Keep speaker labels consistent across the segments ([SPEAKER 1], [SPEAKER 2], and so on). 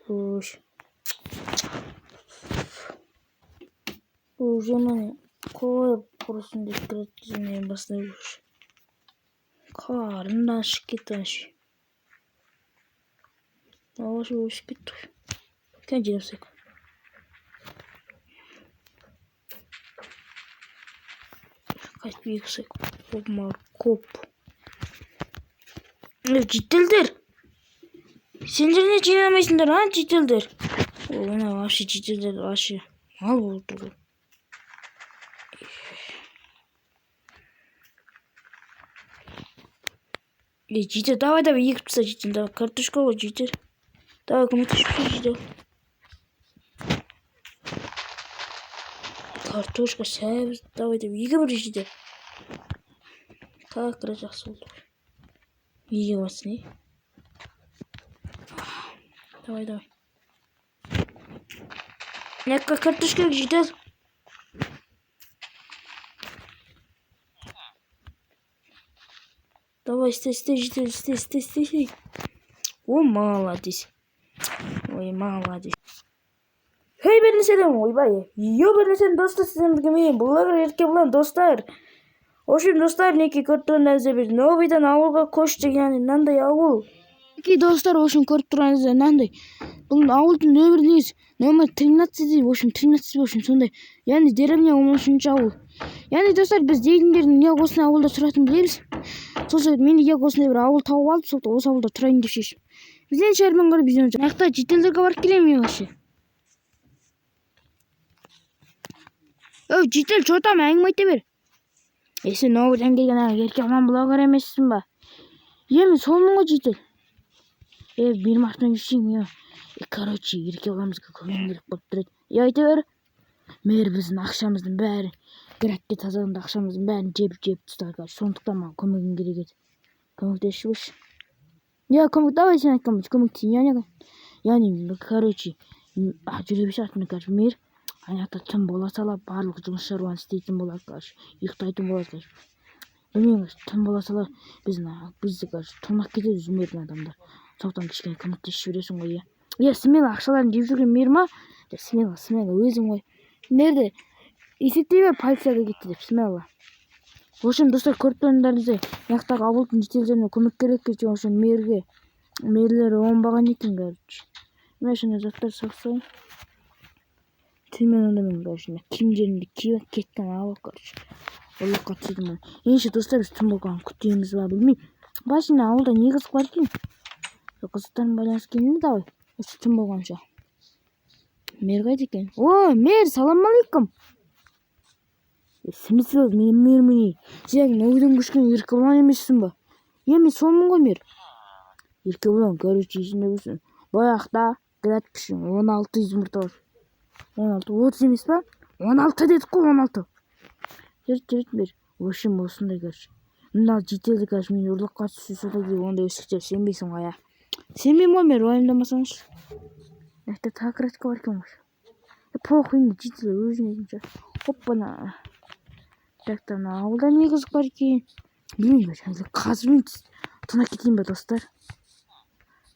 [SPEAKER 1] Уж. Уже мені қой құрысын деп кіреді және бастай жүр. Қарындан ашып кетті аш. Аш өшіп кетті. Кән жинапсайық. Қайтып екісайық. Опмар коп. Жителдер. Сендер не жинамайсыңдар, а жителдер? Ona vahşi ciciler vahşi. Mal oldu. Cicil давай екі піса жейтін. Давай картошка ғой жейтін. Давай көмектесіп жейтін. Картошка сәбіз. Давай екі бір жейтін. Как раз жақсы oldu. Еге басын е. Давай. Некка картошка жейтін. Давай, стой. О, молодец. Ой, молодец. Hey ben selam oyбай. Ben sen dostlar sizin gibi bunlar erkek olan dostlar. Hoşum dostlar ne ki көртүрүңүздөр bir новыйдан ауылга көчтү yani нандай ауыл. Ki dostlar hoşum көртүрүңүздөр нандай. Бұл ауылдың нөміріңіз номер 13 в общем 13 в общем сондай. Yani деревня 13 ауыл. Yani достар біз дегендердің не осындай ауылда тұратынын білеміз. Сосын мен егер осындай бір ауыл тауып алып, сол осы ауылда тұрайын деп шештім. Бізден шәрмен көріп бізден жақта жителдерге барып келемін мен вообще. Жител чотам әңгіме айта бер. Сен новыйдан келген еркек olan блогер емессің ба? Мен солмын ғой жител. Benim артынан жүрсең я. Короче, еркек olamызға көмек керек болып тұрады. Айта бер. Мэр біздің ақшамыздың бәрі гракке тазаланды ақшамыздың бәрін жеп тастады. Сондықтан маған көмегің керек еді. Көмектесші. Давай сен айтқан көмектесейін. Yani короче, жүре берші мне кажется, мэр аняқта түн бола сала барлық жұмыс шаруаны істейтін болады, короче, ұйықтайтын болады, короче. Білмеймін, түн бола сала бізді короче тонап кетеді үзмердің адамдар. Сондықтан кішкене көмектесіп жібересің ғой, иә. Смело ақшаларын жеп жүрген мэр ма? Смело өзің ғой. Nerede? Есептей бер полицияға кетті деп, смело. В общем, достар, көріп тұрғандарыңыздай, мынаяқтағы ауылдың жителдеріне көмек керек екен, в общем, мерлері оңбаған екен, короче. Мен шындай заттар сақсайын. Түнімен ондамен, короче, киімдерімді киіп кеткен ауыл, короче. Олыққа түседім. Енші, достар, біз түн болған күтеміз ба, білмеймін. Басында ауылда не қызық бар екен? Қызықтарын байланысып келмейді, давай. Осы түн болғанша. Мэр қайда екен? О, мэр, салам алейкум. Смысл мэр міне. Сен новыйдан көшкен еркек olan емессің ба? Мен солмын ғой мэр. Еркек olan, короче, есінде болсын. Баяқта градкішін 16 жұмырта бар. 16, 30 емес па? 16 дедік қой, 16. Жүрт мэр. В общем, осындай, короче. Мына жителді, короче, мен ұрлыққа түсі сода дейді, ондай өсіктер сенбейсің ғой, Сенбеймін ғой мэр, уайымдамасаңыз. Это так кратко бар екен ғой. Похуй, жителер өзің етінші. Хоппана. Жақтан ауылда не қызық бар екен? Білмеймін, қазір мен тына кетейін ба, достар?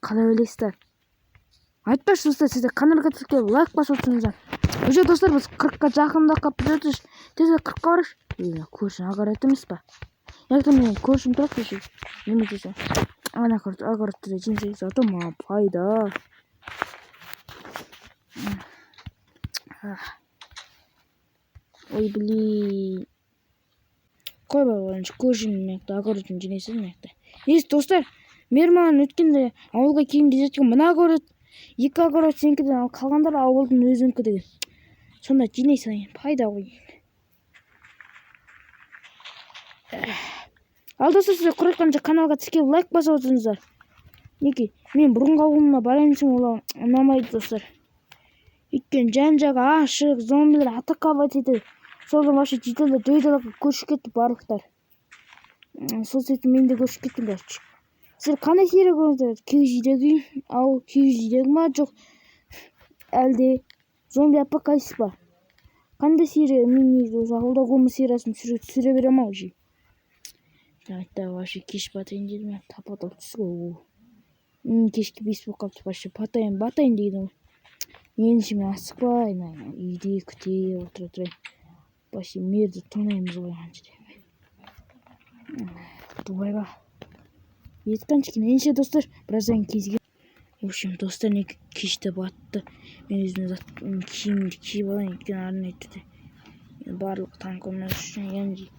[SPEAKER 1] Қалай ойлайсыздар? Айтпашы, достар, сіздер каналға тіркеліп лайк басып отырсыңыздар. Уже достар, біз 40-қа жақындап қалып жатырмыз. Тез 40-қа барайықшы. Көршің огород емес па? Яғни мен көршім тұрады десе. Неме десе? Ана огородты жемсек, зато маған пайда. Ой, блин. Қой бар оланшы көршінің мекті огородын жинайсыз мекті. Несі достар, мэр маған өткенде ауылға киімді жеткен мына огород, 2 огород сенкіден ал қалғандар ауылдың өзінкі деген. Сонда жинай салайын, пайда ғой. Ал достар, сіздер құрайқанша каналға тіркеліп лайк басып отырыңыздар. Неге? Мен бұрынғы ауылыма барайынсың ол ұнамайды достар. Өйткені жан-жағы ашық, зомбилер атаковать етеді. Солдан вообще жителдер дөйдаларға көшіп кетті барлықтар. Сол сөйтіп мен де көшіп кеттім, короче. Сіздер қандай серия көрдіңіздер? KG'дегі ау, KG'дегі ма жоқ? Әлде зомби апокалипсис па? Қандай серия? Мен осы ауылда қомы сериясын түсіре берем ау же. Айтта вообще кеш батайын дедім, тапа-тап түсі ғой. Кешке 5 болып қалыпты. Вообще батайын деген. Енді мен асықпай үйде күте отырайын. Вообще мерді тонаймыз ғой қанша. Дубайға жеткен ендеше достар, біраздан кезге. В общем, достар, не кеште батты. Мен өзімнің киімімді киіп алайын, өйткені арнайы түрде барлық танкомыз үшін енді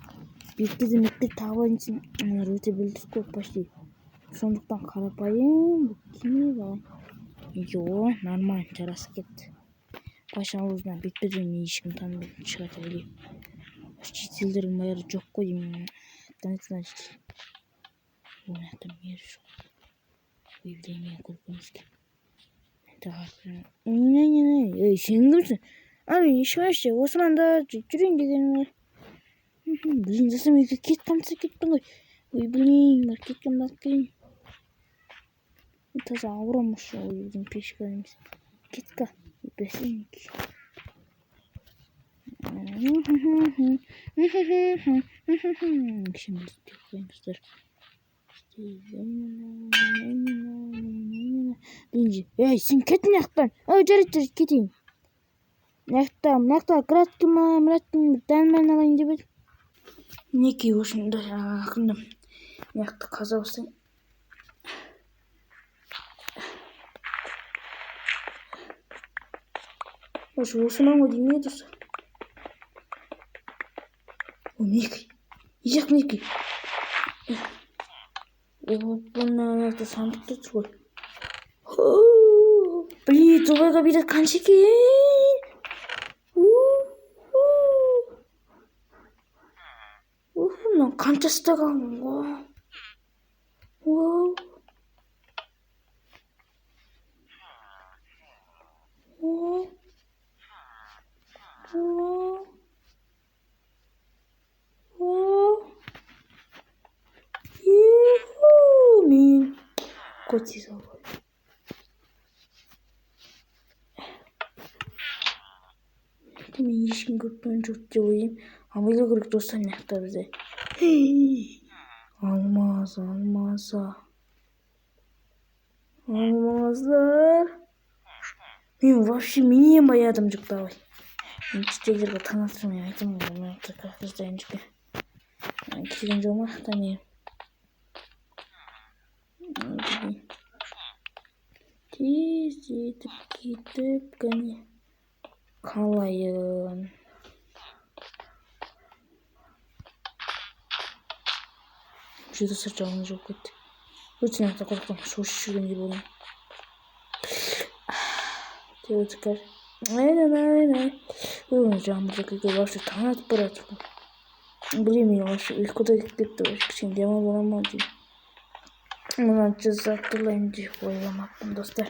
[SPEAKER 1] бекітіп тағып алайын десем, олар өте білдіріп көп почти. Сондықтан қарапайым киіп алайын. Йо, нормально жарасып кетті. Паша аузына бекітіп мен ешкім танымайтын шығарып ойлаймын. Шетелдердің бәрі жоқ қой деймін. Значит, у меня там мир жоқ. Выявление куркумский. Не, сен кімсің? Мен ешқайсы Османда жүрейін дегенім. Блин, засам үйге кеттім ғой. Ой, блин, кеткен. Таза ауырамыз ғой, үйдің пешка емес. Кетка, бәсенекі. Кішін бізді қойымыздар. Ей, сен кеттің яқтан. Жарайды, кетейін. Мынақта градки ма, мұраттың дәнмен алайын деп едім. Неке осында ақындым. Мынақты қаза болсаң. Осымен ғой деймін еді осы. Неке. Ежек неке. Бұны сандықты тұр ғой. Блин, Дубайға билет қанша екен? Мынау қаншасы да қалың ғой. Мен көте салып. Мен ешкім көппен жоқ деп ойлаймын. Абайлау керек достар мынақта бізде. Алмаздар. Мен вообще менен баядым жоқ давай. Мен шетелдерге таныстырмай айтамын ғой, мынақты как жасайын жүрген. Келген жоқ ма? Танайын. Тез етіп кетіп кәне. Қалайын. Жүді сыр жағын жоқ кетті. Өтсін ақта қорықтым, шошып жүргендей болдым. Деп өтікер. Жаңбырда көйге вообще таң атып барады. Блин, мен вообще ұйқыда кетті. Кішкене демал боламын ау деймін. Мына жазып тұрайын деп ойламаппын достар.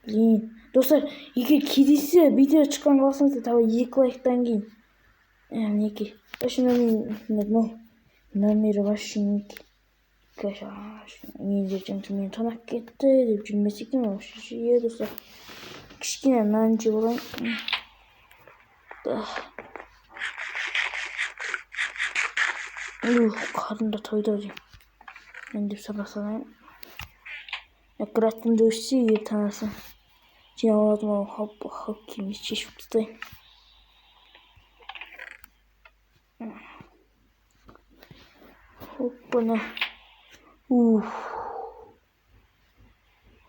[SPEAKER 1] Блин, достар, егер кездессе видео шыққан қалсаңыздар табай 2 лайктан кейін. Неке. Вообще номері вообще неке. Мен ертеңді мен тонақ кетті деп жүрмес екен вообще жиі достар. Кішкене нан жеп алайын. Қарында тойды деймін. Мен деп сабасалайын. Градкімді өшсе егер танасың. Жина оладым ау хап кемес шешіп тастайын. Хоппана.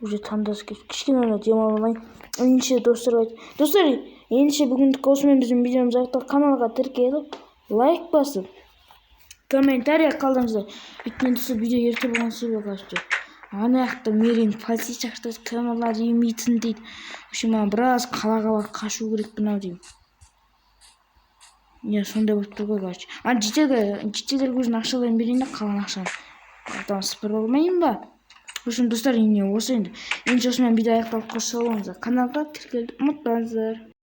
[SPEAKER 1] Уже таңдасы кетіп кішкене демалып алайын. Ендеше достар, ендеше бүгіндік осымен біздің видеомыз аяқталды. Каналға тіркеліп, лайк басып, комментарий қалдырыңыздар. Өйткені достар, видео ерте болған себебі кажется. Ана жақта мерен полиция шақыртады, камералар емейтін дейді. Вообще маған біраз қалаға қашу керекпін ау деймін. Сондай болып тұр ғой кажется. Жетелерге өзін ақшаларын берейін де қалған ақшаны. Артан сыпырып алмайын ба? В общем, достар, осы енді. Енді осымен видео аяқталып қош сау болыңыздар. Каналға тіркеліп ұмытпаңыздар.